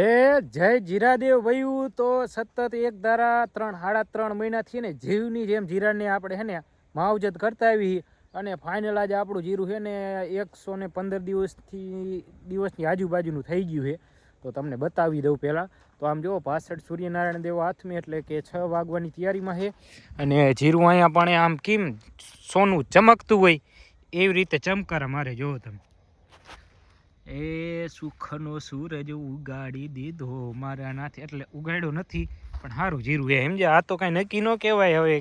જય જીરાદેવ ભયું તો સતત એક ધારા 3.5 મહિનાથી ને જીવની જેમ જીરાને આપણે હે ને માવજત કરતા આવી અને ફાઇનલ આજે આપણું જીરું છે ને 115 દિવસની આજુબાજુનું થઈ ગયું છે. તો તમને બતાવી દઉં પહેલાં તો આમ જુઓ પાછળ સૂર્યનારાયણ દેવ હાથમાં એટલે કે 6 વાગવાની તૈયારીમાં છે અને જીરું અહીંયા પણ આમ કેમ સોનું ચમકતું હોય એવી રીતે ચમકારા મારે જુઓ તમે. એ સુખનો સૂરજ ઉગાડી દીધો મારા નાથી એટલે ઉગાડ્યો નથી પણ સારું જીરું એ સમજ્યા. આ તો કાંઈ નક્કી ન કહેવાય, હવે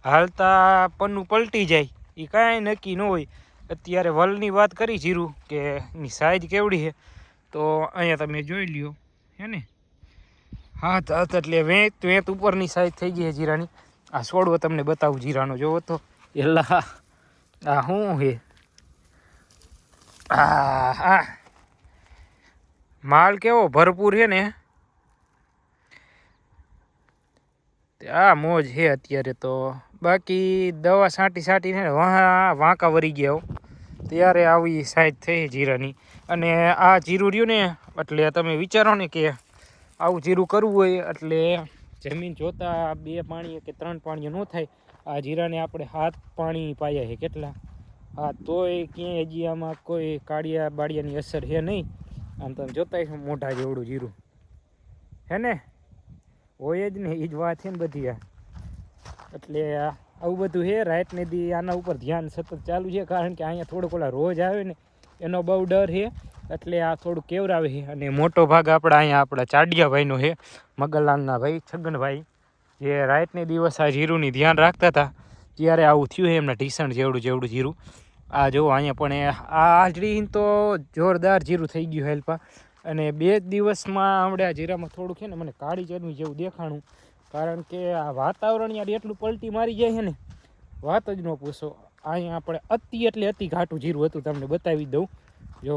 હાલતા પન્નું પલટી જાય એ કાંઈ નક્કી ન હોય. અત્યારે વલની વાત કરી જીરું કે એની સાઈઝ કેવડી છે તો અહીંયા તમે જોઈ લ્યો હે ને હાથ એટલે વેત ઉપરની સાઈઝ થઈ ગઈ છે જીરાની. આ છોડવો તમને બતાવું જીરાનો જોવો તો એલા આ શું છે. હા માલ કેવો ભરપૂર છે ને, આ મોજ છે અત્યારે. તો બાકી દવા છાંટીને વાંકા વરી ગયા ત્યારે આવી સાઈઝ થઈ જીરાની. અને આ જીરું રહ્યું ને એટલે તમે વિચારો ને કે આવું જીરું કરવું હોય એટલે જમીન જોતા 2 પાણીએ કે 3 પાણીએ ન થાય. આ જીરાને આપણે 7 પાણી પાયા છે. કેટલા? હા, તોય ક્યાંય હજી આમાં કોઈ કાળિયા બાળિયાની અસર છે નહીં. આમ તમે જોતા મોઢા જેવડું જીરું હે ને, હોય જ ને, એ જ વાત છે ને બધી. આ એટલે આવું બધું છે. રાતને દી આના ઉપર ધ્યાન સતત ચાલુ છે, કારણ કે અહીંયા થોડોક ઓલા રોજ આવે ને એનો બહુ ડર છે એટલે આ થોડું કેવરાવે છે. અને મોટો ભાગ આપણા ચાડિયાભાઈનો છે, મગનલાલના ભાઈ છગનભાઈ, જે રાતને દિવસ આ જીરુંની ધ્યાન રાખતા હતા ત્યારે આવું થયું છે એમના ઢીસણ જેવડું જીરું. આ જો અહીંયા પણ આ હાજરી તો જોરદાર જીરું થઈ ગયું હેલ્પા. અને 2 દિવસમાં આપણે આ જીરામાં થોડુંક છે ને મને કાળી ચરમી જેવું દેખાણું, કારણ કે આ વાતાવરણ યાર એટલું પલટી મારી જાય છે ને વાત જ ન પૂછો. અહીંયા આપણે અતિ ઘાટું જીરું હતું, તમને બતાવી દઉં. જો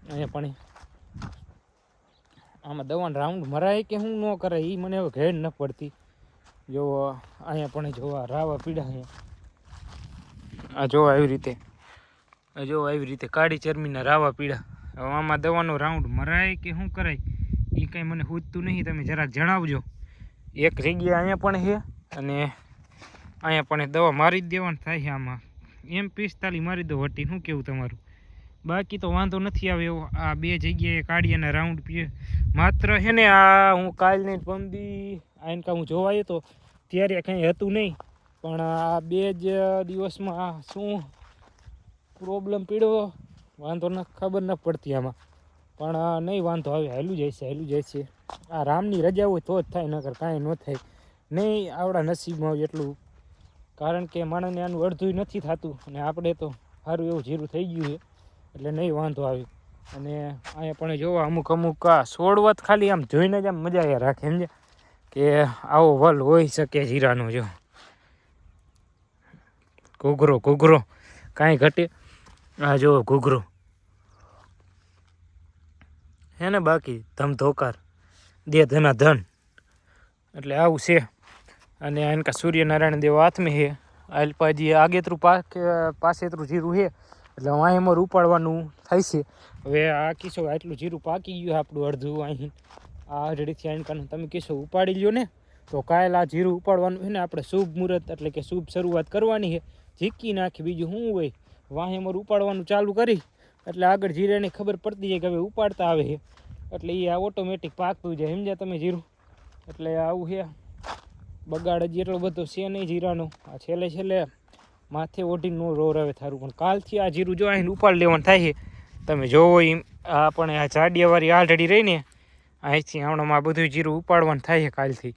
અહીંયા પણ આમાં દવાનો રાઉન્ડ મરાય કે શું ન કરાય એ મને હવે ઘેર ન પડતી. જો અહીંયા પણ જોવા રાવા પીડા છે. આ જો આવી રીતે કાળી ચરમીના રાવા પીડા. હવે આમાં દવાનો રાઉન્ડ મરાય કે શું કરાય એ કાંઈ મને સૂઝતું નહીં. તમે જરાક જણાવજો. એક જગ્યાએ અહીંયા પણ છે અને અહીંયા પણ દવા મારી જ દેવાનું થાય છે. આમાં M45 મારી દો વટી. શું કેવું તમારું? બાકી તો વાંધો નથી આવે એવો. આ 2 જગ્યાએ કાઢીને રાઉન્ડ પીએ માત્ર છે ને. આ હું કાલની પંદી આઈનકા હું જોવા આવ્યો તો ત્યારે કંઈ હતું નહીં, પણ આ 2 જ દિવસમાં શું પ્રોબ્લેમ પીડ્યો વાંધો ન ખબર ન પડતી આમાં. પણ નહીં વાંધો આવે, હેલું જાય છે. આ રામની રજા હોય તો જ થાય, નકર કાંઈ ન થાય નહીં. આવડા નસીબમાં એટલું, કારણ કે માણસને આનું અડધું નથી થતું અને આપણે તો સારું એવું જીરું થઈ ગયું છે એટલે નહીં વાંધો આવે. અને અહીંયા પણ જોવા અમુક આ છોડવત ખાલી આમ જોઈને જ આમ મજા રાખે સમજે કે આવો વલ હોઈ શકે જીરાનો. જો ઘૂઘરો કાંઈ ઘટે. આ જો ઘૂઘરો હે ને, બાકી ધમધોકાર દે ધના ધન એટલે આવું છે. અને એનકા સૂર્યનારાયણ દેવ હાથમાં છે. આલપાજી આગેતરું પાસેતરું જીરું છે એટલે વાંહેમાં ઉપાડવાનું થાય છે. હવે આ કીશો આટલું જીરું પાકી ગયું આપણું અડધું અહીં આ હજડીથી આનકાનું. તમે કીશો ઉપાડી લ્યો ને તો કાલે આ જીરું ઉપાડવાનું છે ને આપણે શુભ મુહૂર્ત એટલે કે શુભ શરૂઆત કરવાની છે. ઝીકી નાખી બીજું શું હોય. વાંહેમાં ઉપાડવાનું ચાલુ કરી એટલે આગળ જીરાની ખબર પડતી જાય કે હવે ઉપાડતા આવે છે એટલે એ આ ઓટોમેટિક પાકતું જાય સમજ્યા તમે જીરું. એટલે આવું છે. બગાડ જ એટલો બધો છે નહીં જીરાનો. આ છેલ્લે માથે ઓઢીને નો રોર આવે થારું. પણ કાલથી આ જીરું જો અહીં ઉપાડ લેવાનું થાય છે. તમે જોવો એમ આપણે આ ચાડિયાવાળી આલરેડી રહીને અહીંથી હમણાં આ બધું જીરું ઉપાડવાનું થાય છે કાલથી.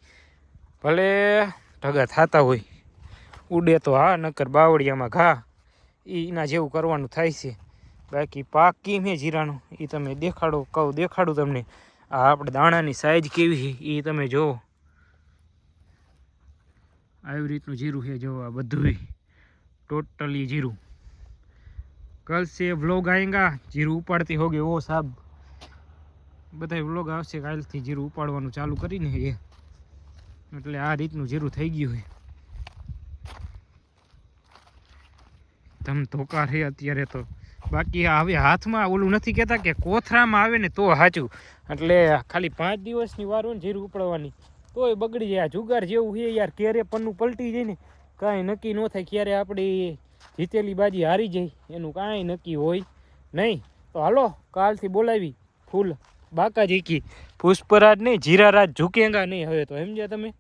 ભલે ઢગા થતા હોય ઉડે તો હા, નકર બાવળિયામાં ઘા એના જેવું કરવાનું થાય છે. બાકી પાક કેમ છે જીરાનો એ તમે દેખાડું તમને. આ આપણે દાણાની સાઈઝ કેવી છે એ તમે જુઓ. આવી રીતનું જીરું છે. જો આ બધું ટોટલી જીરું. કલ से व्लॉग आएगा जीરું ઉપાડતી હોગે ઓ સાબ. બધા વ્લોગ આવશે કાલથી જીરું ઉપાડવાનું ચાલુ કરીને એ. એટલે આ રીતનું જીરું થઈ ગયું છે. ધમધોકાર છે અત્યારે તો બાકી હવે હાથમાં ઓલું નથી કહેતા કે કોથરામાં આવે ને તો સાચું. એટલે ખાલી 5 દિવસની વાર હોય ને જીરું ઉપડવાની તોય બગડી જાય. જુગાર જેવું છે યાર, ક્યારે પન્નું પલટી જાય ને કાંઈ નક્કી ન થાય. ક્યારે આપણી જીતેલી બાજી હારી જાય એનું કાંઈ નક્કી હોય નહીં. તો હાલો કાલથી બોલાવી ફૂલ બાકા જીકી પુષ્પરાજ નહીં, જીરા રાજ ઝુકેંગા નહીં હવે તો, સમજ્યા તમે.